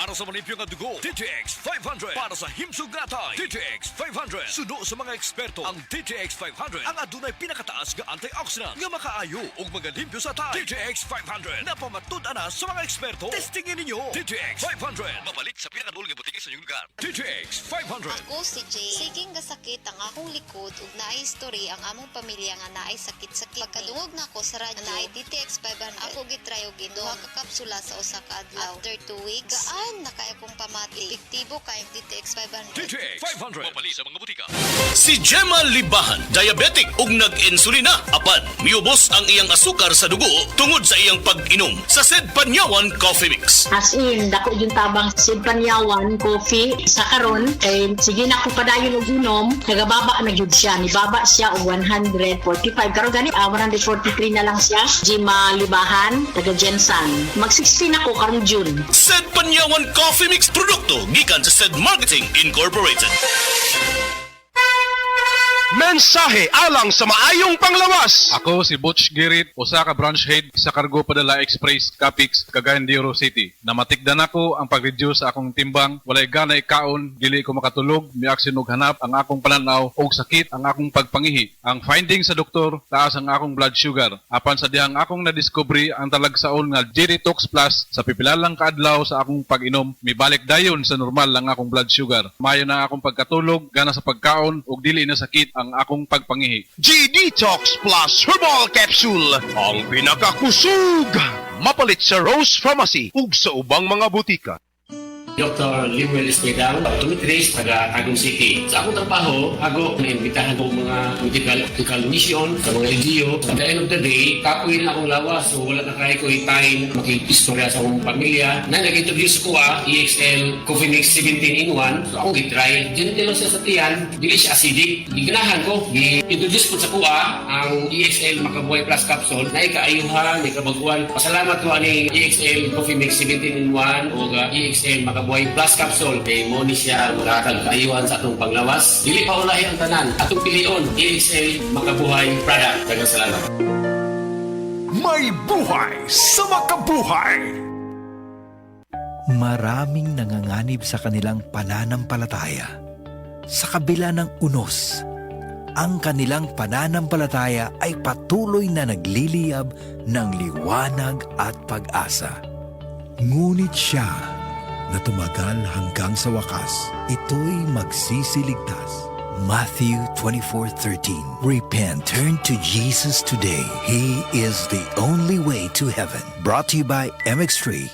Para sa manipyo nga dugo, DTX 500. Para sa himsugatay, DTX 500. Suno sa mga eksperto, ang DTX 500 ang adunay pinakataas nga antioxidant nga makaayo ug magalimpyo sa tay. DTX 500 napamatud-an na sa mga eksperto. Testingin ninyo. DTX 500. Mabalik sa pinakadulong nga butiki sa inyong lugar. DTX 500. Ako si Jay. Sige nga sakit ang akong likod ug naay history ang among pamilya nga naay sakit-sakit. Pagkadungog na ako sa radyo, naay DTX 500. Ako gitry og duha ka kapsula sa usa ka adlaw. After 2 weeks, gaan na kaya kong pamati. Epektibo kay DTX 500. DTX 500. Mabalik sa mga butika. Si Gemma Libahan, diabetic ug nag-insulina. Apan, miubos ang iyang asukar sa dugo tungod sa iyang pag-inom sa Sed Panyawan Coffee Mix. As in, dako yung tabang Sid Panyawan, coffee, sa karon kay sige na ko padayon og inom, nagababa na gyud siya. Nibaba siya og 145. Karon gani, 143 na lang siya. Gemma Libahan, taga Jensan. Mag-16 ako karong June. Sed Panyawan Coffee Mix produkto gikan sa Sed Marketing Incorporated. Mensahe alang sa maayong panglawas. Ako si Butch Girit, usa ka branch head sa Cargo Padala Express, Capix, Cagayan de Oro City. Namatikdan ako ang pag-reduce sa akong timbang, walay ganay kaon, dili ko makatulog, miaksin og hanap ang akong pananaw og sakit ang akong pagpangihi. Ang finding sa doktor, taas ang akong blood sugar. Apan sa dihang akong nadiscovery ang talagsaon nga G-Detox Plus sa pipilalang kaadlaw sa akong pag-inom, mibalik dayon sa normal ang akong blood sugar. Mayo na akong pagkatulog, gana sa pagkaon ug dili na sakit ang akong pagpangihi. G-Detox Plus Herbal Capsule, ang pinakakusog. Mapalit sa Rose Pharmacy ug sa ubang mga butika. Dr. Limuel Espedal, optometrist, taga Tagum City. Sa akong trabaho, ako naimbitahan ko mga medical mission sa mga LGU. At the end of the day, kapuin na akong lawas. So wala na kaya ko time makikistorya sa akong pamilya. Na nag-introduce ko EXL Coffee Mix 17-in-1. So akong gitry. Dinitilo siya sa tiyan, dili siya acidic. Giganahan ko, i-introduce ko sa kuha ang EXL Makabuhay Plus Capsule na ikaayuhan, ikabaguan. Pasalamat ko ani EXL Coffee Mix 17-in-1 o EXL Makabuhay Plus Capsule kay mo ni siya makakagayuhan sa atong panglawas. Dili pa ulahi ang tanan. Atong pilion, EXL Makabuhay product. Daghang salamat. May buhay sa makabuhay. Maraming nanganganib sa kanilang pananampalataya. Sa kabila ng unos, ang kanilang pananampalataya ay patuloy na nagliliyab ng liwanag at pag-asa. Ngunit siya na tumagal hanggang sa wakas, ito'y magsisiligtas. Matthew 24:13. Repent, turn to Jesus today. He is the only way to heaven. Brought to you by MX3.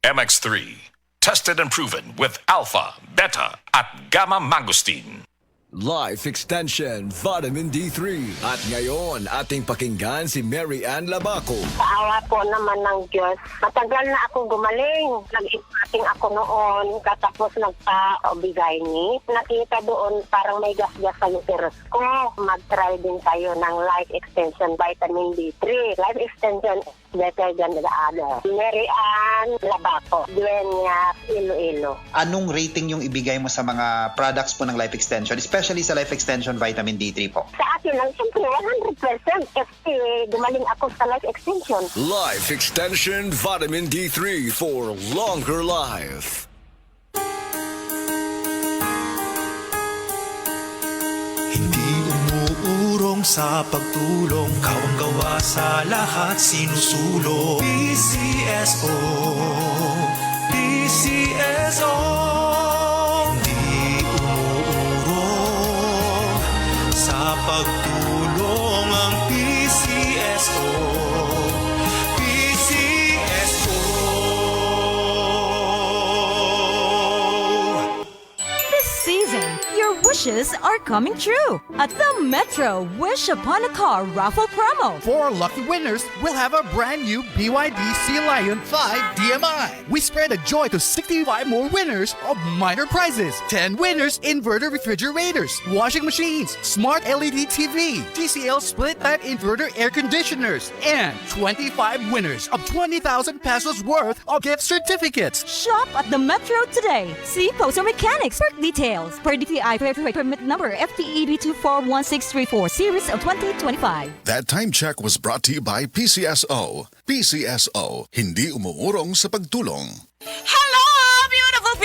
MX3, tested and proven with alpha, beta, at gamma mangosteen. Life Extension Vitamin D3. At ngayon, ating pakinggan si Mary Ann Labaco. Sa po naman ng Diyos, matagal na ako gumaling. Nag-ipating ako noon, katapos nagpa-obigay ni. Nakita doon parang may gas-gas sa uterus ko. Mag-try din tayo ng Life Extension Vitamin D3. Life Extension is better than the other. Mary Ann Labaco, Dueñas, Iloilo. Anong rating yung ibigay mo sa mga products po ng Life Extension? Especially sa Life Extension Vitamin D3 po. Sa akin lang, siyempre, 100% kasi gumaling ako sa Life Extension. Life Extension Vitamin D3 for longer life. Hindi umuurong sa pagtulong, kawang-gawa sa lahat sinusulong. PCSO, PCSO. Hindi umuurong sa pagtulong ang PCSO. PCSO. This season, your wishes are coming true at the Metro Wish Upon a Car raffle promo. 4 lucky winners will have a brand new BYD Sea Lion 5 DMI. We spread the joy to 65 more winners of minor prizes. 10 winners inverter refrigerators, washing machines, smart LED TV, TCL split type inverter air conditioners, and 25 winners of 20,000 pesos worth of gift certificates. Shop at the Metro today. See Poster Mechanics for details. Per DTI permit number FTEB 241634 series of 2025. That time check was brought to you by PCSO. PCSO, hindi umuurong sa pagtulong. Hello!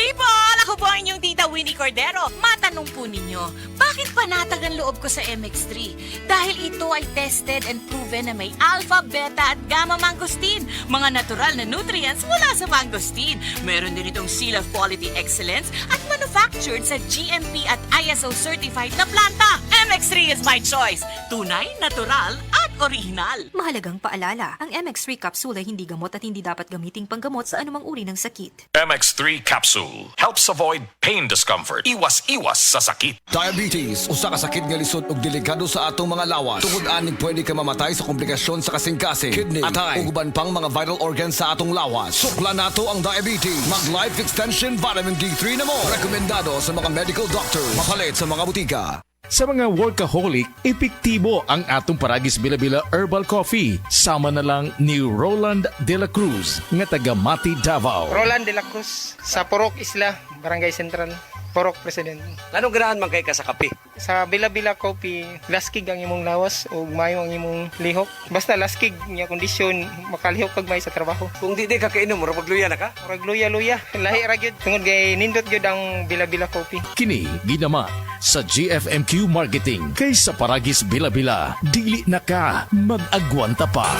people! Ako po ang inyong tita Winnie Cordero. Matanong po ninyo, bakit panatag ang loob ko sa MX3? Dahil ito ay tested and proven na may alpha, beta at gamma mangosteen, mga natural na nutrients mula sa mangosteen. Meron din itong Seal of Quality Excellence at manufactured sa GMP at ISO certified na planta. MX3 is my choice. Tunay, natural at original. Mahalagang paalala, ang MX3 capsule ay hindi gamot at hindi dapat gamiting panggamot sa anumang uri ng sakit. MX3 capsule helps avoid pain discomfort. Iwas-iwas sa sakit. Diabetes, usa ka sakit nga lisod ug delikado sa atong mga lawas. Tungod aning pwede ka mamatay sa komplikasyon sa kasing-kasing, kidney, atay, ug uban pang mga vital organs sa atong lawas. Sukla nato ang diabetes. Mag Life Extension Vitamin D3 na mo. Rekomendado sa mga medical doctor. Mapalit sa mga butika. Sa mga workaholic, epektibo ang atong Paragis Bila-Bila Herbal Coffee. Sama na lang ni Roland De La Cruz, nga taga Mati, Davao. Roland De La Cruz, sa Purok Isla, Barangay Central, Purok President. Anong ganahan man kay ka sa kape? Sa Bila-Bila Coffee, laskig ang imong lawas o mayo ang imong lihok. Basta laskig niya kondisyon, makalihok kag may sa trabaho. Kung di ka kainom, mura magluya na ka? Mura luya-luya. Lahi ra gyud tungod kay nindot gyud ang Bila-Bila Coffee. Kini ginama sa GFMQ Marketing. Kay sa Paragis Bila-Bila, dili na ka mag-agwanta pa.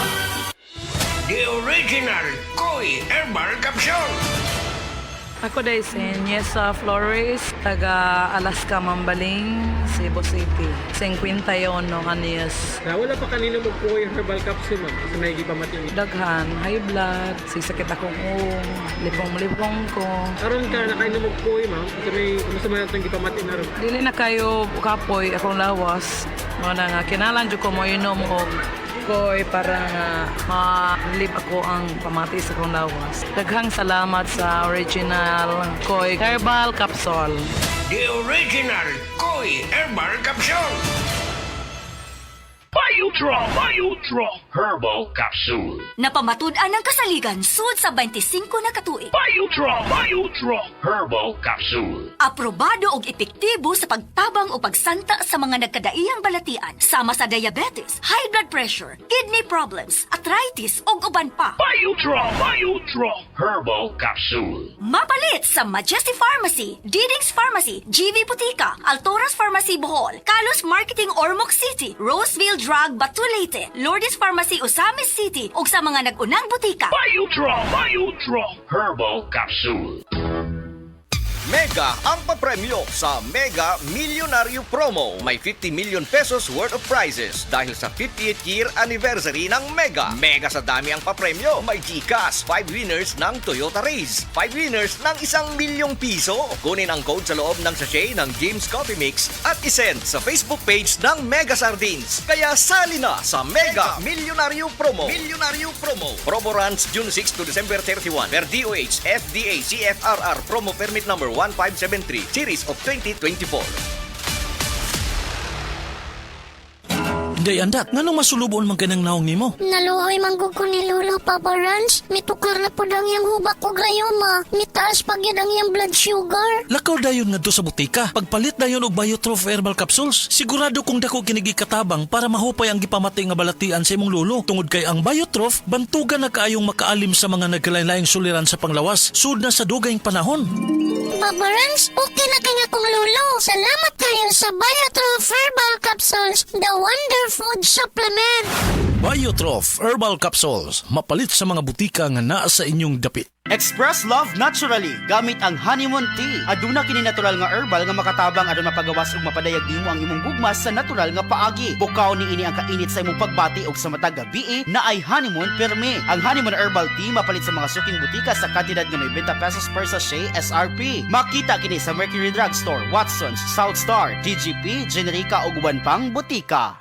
The original Koi Herbal Capsule. Ako dahil si Niesa Flores, taga Alaska, Mambaling, Cebu City. 51 anyos. Wala pa kanino magpukoy yung herbal capsule mo kasi may gipamatindi. Daghan, high blood, sisakit akong lipong ko. Karon ka na kayo na magpukoy, ma'am. Kasi may kumusta man itong gipamatin na rin. Dili na kayo kapoy akong lawas. Mga nga, kinalan dyo ko mo inom ko koy para nga ma-live ako ang pamati sa kong lawas. Daghang salamat sa original Koi Herbal Capsule. The original Koi Herbal Capsule. Biodraw Herbal Capsule. Napamatud-an ng kasaligan sud sa 25 na katuig. Biodraw Herbal Capsule. Aprobado og epektibo sa pagtabang o pagsanta sa mga nagkadaiyang balatian sama sa diabetes, high blood pressure, kidney problems, arthritis ug uban pa. Biodraw Herbal Capsule. Mapalit sa Majesty Pharmacy, Diding's Pharmacy, GV Butika, Altoras Pharmacy Bohol, Kalos Marketing Ormoc City, Roseville Drug Batulete, Lourdes Pharmacy Osamis City ug sa mga nag-unang butika. Biodraw Herbal Capsule. Mega ang papremyo sa Mega Millionario Promo. May 50 million pesos worth of prizes dahil sa 50th year anniversary ng Mega. Mega sa dami ang papremyo. May GCash, 5 winners ng Toyota Race, 5 winners ng 1 milyong piso. Kunin ang code sa loob ng sachet ng James Coffee Mix at isend sa Facebook page ng Mega Sardines. Kaya sali na sa Mega Millionario Promo. Millionario Promo. Promo runs June 6 to December 31 per DOH FDA CFRR Promo Permit number 1573 Series of 2024. Day andak, nganong masulubon man kanang naong nimo? Naluoy manggug ko ni Lolo Papa Ranch. Mitukar na po dang yung hubak ko gayoma. Mitaas pag yun ang yung blood sugar. Lakaw dayon ngadto sa butika. Pagpalit dayon og Biotrof Herbal Capsules, sigurado kung dako kinigi katabang para mahupay ang gipamatay nga balatian sa imong lolo. Tungod kay ang Biotrof bantugan na kaayong makaalim sa mga nagkalain-laing suliran sa panglawas sud na sa dugayng panahon. Papa Ranch, okay na kanya kong lolo. Salamat kayo sa Biotrof Herbal Capsules, the wonder food supplement. Biotrof Herbal Capsules, mapalit sa mga butika nga naa sa inyong dapit. Express love naturally gamit ang honeymoon tea. Aduna kini natural nga herbal nga makatabang adun mapagawas ug mapadayag nimo ang imong gugmas sa natural nga paagi. Bukaw ni ini ang kainit sa imong pagbati ug sa matag gabi na ay honeymoon permi. Ang honeymoon herbal tea mapalit sa mga suking butika sa kantidad nga 90 pesos per sachet SRP. Makita kini sa Mercury Drugstore, Watson's, South Star, DGP, Generica ug uban pang butika.